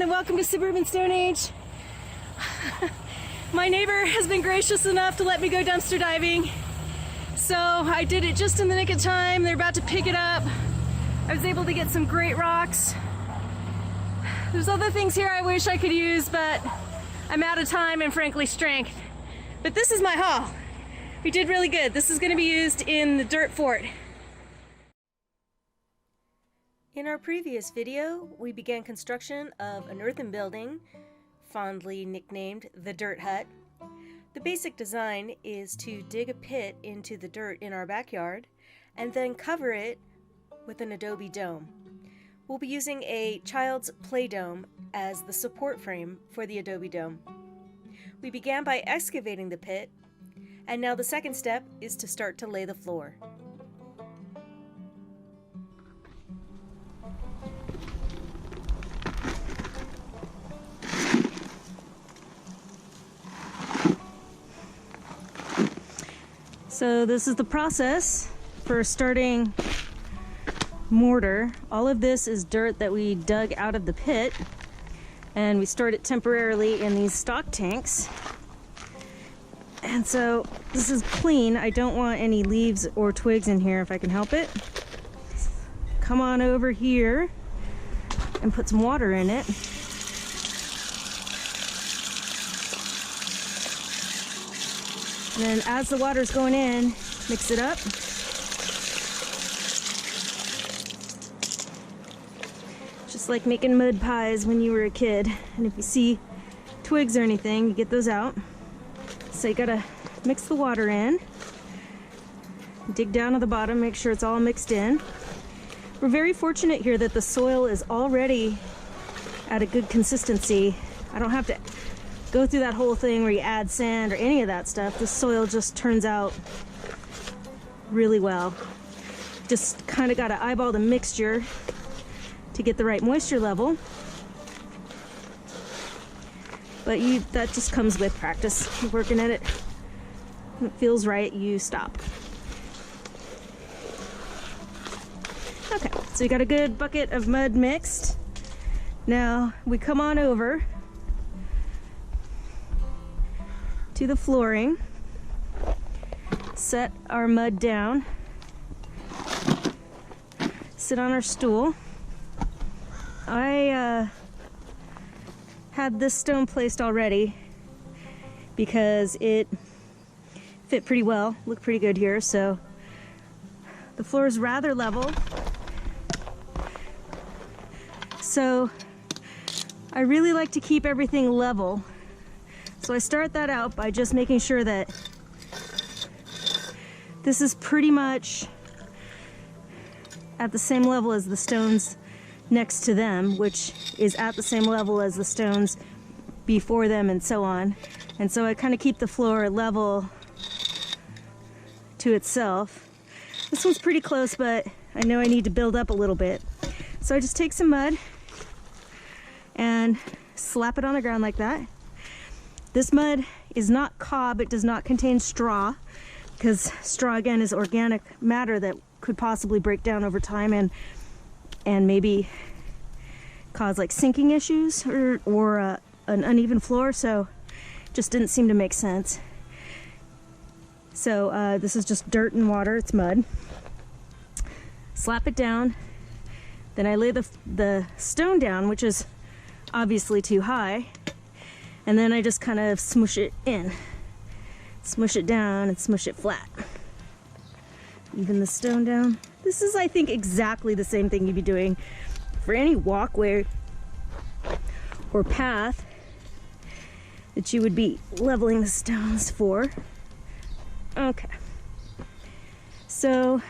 and welcome to Suburban Stone Age. My neighbor has been gracious enough to let me go dumpster diving. So I did it just in the nick of time. They're about to pick it up. I was able to get some great rocks. There's other things here I wish I could use, but I'm out of time and frankly strength. But this is my haul. We did really good. This is going to be used in the dirt fort. In our previous video, we began construction of an earthen building, fondly nicknamed the Dirt Hut. The basic design is to dig a pit into the dirt in our backyard and then cover it with an Adobe dome. We'll be using a child's play dome as the support frame for the Adobe dome. We began by excavating the pit, and now the second step is to start to lay the floor. So this is the process for starting mortar. All of this is dirt that we dug out of the pit, and we stored it temporarily in these stock tanks. And so this is clean. I don't want any leaves or twigs in here if I can help it. Come on over here and put some water in it. And then as the water's going in, mix it up. Just like making mud pies when you were a kid. And if you see twigs or anything, you get those out. So you gotta mix the water in. Dig down to the bottom, make sure it's all mixed in. We're very fortunate here that the soil is already at a good consistency. I don't have to go through that whole thing where you add sand or any of that stuff. The soil just turns out really well. Just kind of got to eyeball the mixture to get the right moisture level. But that just comes with practice. You're working at it. When it feels right, you stop. Okay, so you got a good bucket of mud mixed. Now we come on over to the flooring, set our mud down, sit on our stool. I had this stone placed already because it fit pretty well, looked pretty good here. So the floor is rather level. So I really like to keep everything level. So I start that out by just making sure that this is pretty much at the same level as the stones next to them, which is at the same level as the stones before them, and so on. And so I kind of keep the floor level to itself. This one's pretty close, but I know I need to build up a little bit. So I just take some mud and slap it on the ground like that. This mud is not cob, it does not contain straw, because straw again is organic matter that could possibly break down over time and maybe cause like sinking issues or an uneven floor, so just didn't seem to make sense. So this is just dirt and water, it's mud. Slap it down, then I lay the stone down, which is obviously too high. And then I just kind of smush it in. Smush it down and smush it flat. Even the stone down. This is, I think, exactly the same thing you'd be doing for any walkway or path that you would be leveling the stones for. Okay. So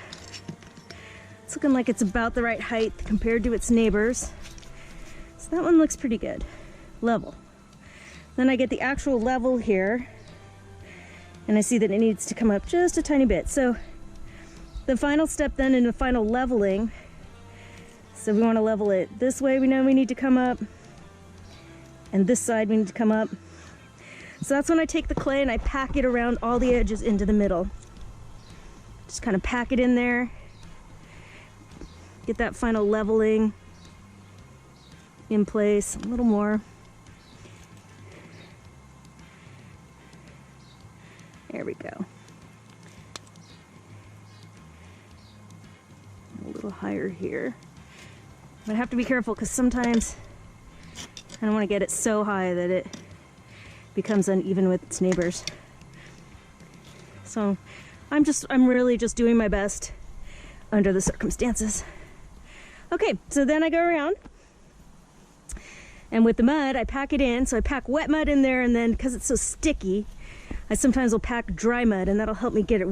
it's looking like it's about the right height compared to its neighbors. So that one looks pretty good. Level. Then I get the actual level here, and I see that it needs to come up just a tiny bit. So the final step then in the final leveling, so we want to level it this way, we know we need to come up, and this side we need to come up. So that's when I take the clay and I pack it around all the edges into the middle. Just kind of pack it in there, get that final leveling. in place, a little more. There we go. A little higher here. But I have to be careful because sometimes I don't want to get it so high that it becomes uneven with its neighbors. So I'm really just doing my best under the circumstances. Okay, so then I go around, and with the mud, I pack it in. So I pack wet mud in there, and then because it's so sticky, I sometimes will pack dry mud, and that'll help me get it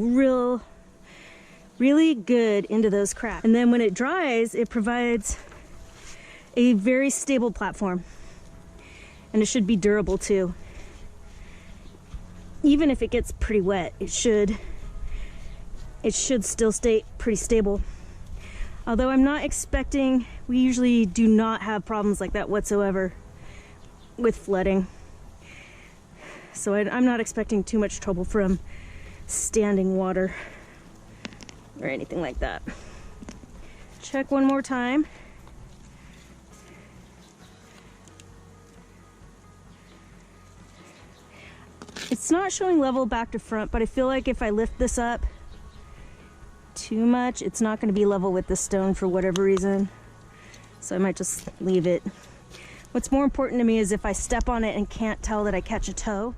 really good into those cracks. And then when it dries, it provides a very stable platform, and it should be durable too. Even if it gets pretty wet, it should still stay pretty stable. Although I'm not expecting, we usually do not have problems like that whatsoever with flooding. So I'm not expecting too much trouble from standing water or anything like that. Check one more time. It's not showing level back to front, but I feel like if I lift this up too much, it's not going to be level with the stone for whatever reason. So I might just leave it. What's more important to me is if I step on it and can't tell that I catch a toe.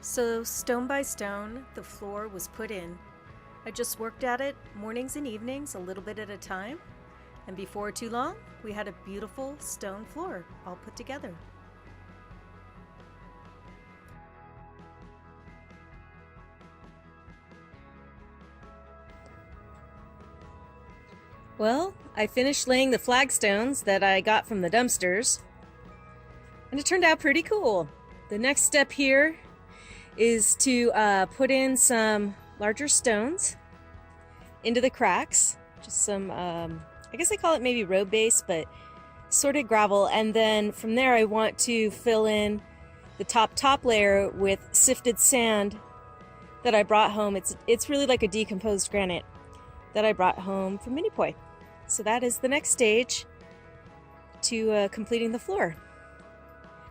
So stone by stone, the floor was put in. I just worked at it mornings and evenings, a little bit at a time. And before too long, we had a beautiful stone floor all put together. Well, I finished laying the flagstones that I got from the dumpsters, and it turned out pretty cool. The next step here is to put in some larger stones into the cracks, just some, I guess I call it maybe road base, but sorted gravel, and then from there I want to fill in the top layer with sifted sand that I brought home. It's really like a decomposed granite that I brought home from Minnepoy. So that is the next stage to completing the floor.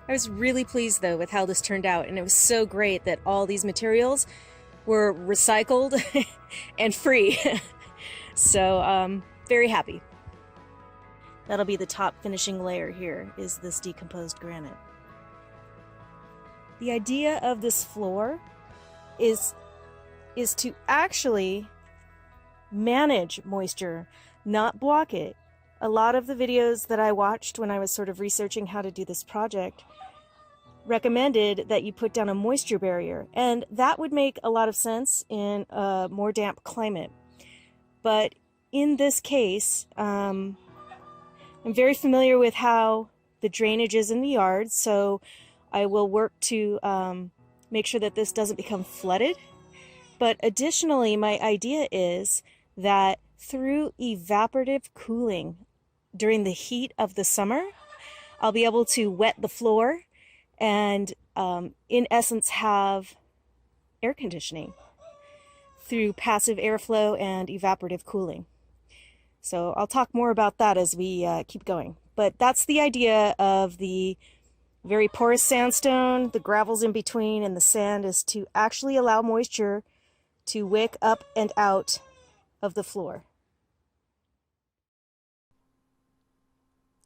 I was really pleased though with how this turned out, and it was so great that all these materials were recycled and free. So very happy. That'll be the top finishing layer here, is this decomposed granite. The idea of this floor is to actually manage moisture, not block it. A lot of the videos that I watched when I was sort of researching how to do this project recommended that you put down a moisture barrier, and that would make a lot of sense in a more damp climate. But in this case, I'm very familiar with how the drainage is in the yard, so I will work to make sure that this doesn't become flooded. But additionally, my idea is that through evaporative cooling during the heat of the summer, I'll be able to wet the floor and in essence have air conditioning through passive airflow and evaporative cooling. So I'll talk more about that as we keep going. But that's the idea of the very porous sandstone, the gravel's in between, and the sand is to actually allow moisture to wick up and out of the floor.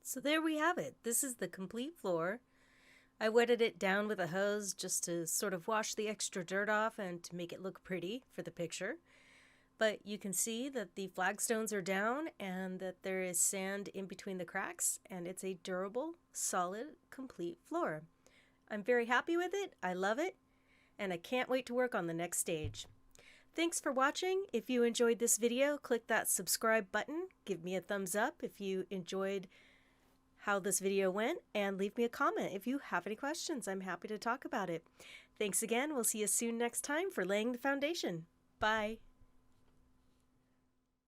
So there we have it. This is the complete floor. I wetted it down with a hose just to sort of wash the extra dirt off and to make it look pretty for the picture. But you can see that the flagstones are down and that there is sand in between the cracks, and it's a durable, solid, complete floor. I'm very happy with it. I love it, and I can't wait to work on the next stage. Thanks for watching. If you enjoyed this video, click that subscribe button. Give me a thumbs up if you enjoyed how this video went, and leave me a comment if you have any questions. I'm happy to talk about it. Thanks again. We'll see you soon next time for Laying the Foundation. Bye.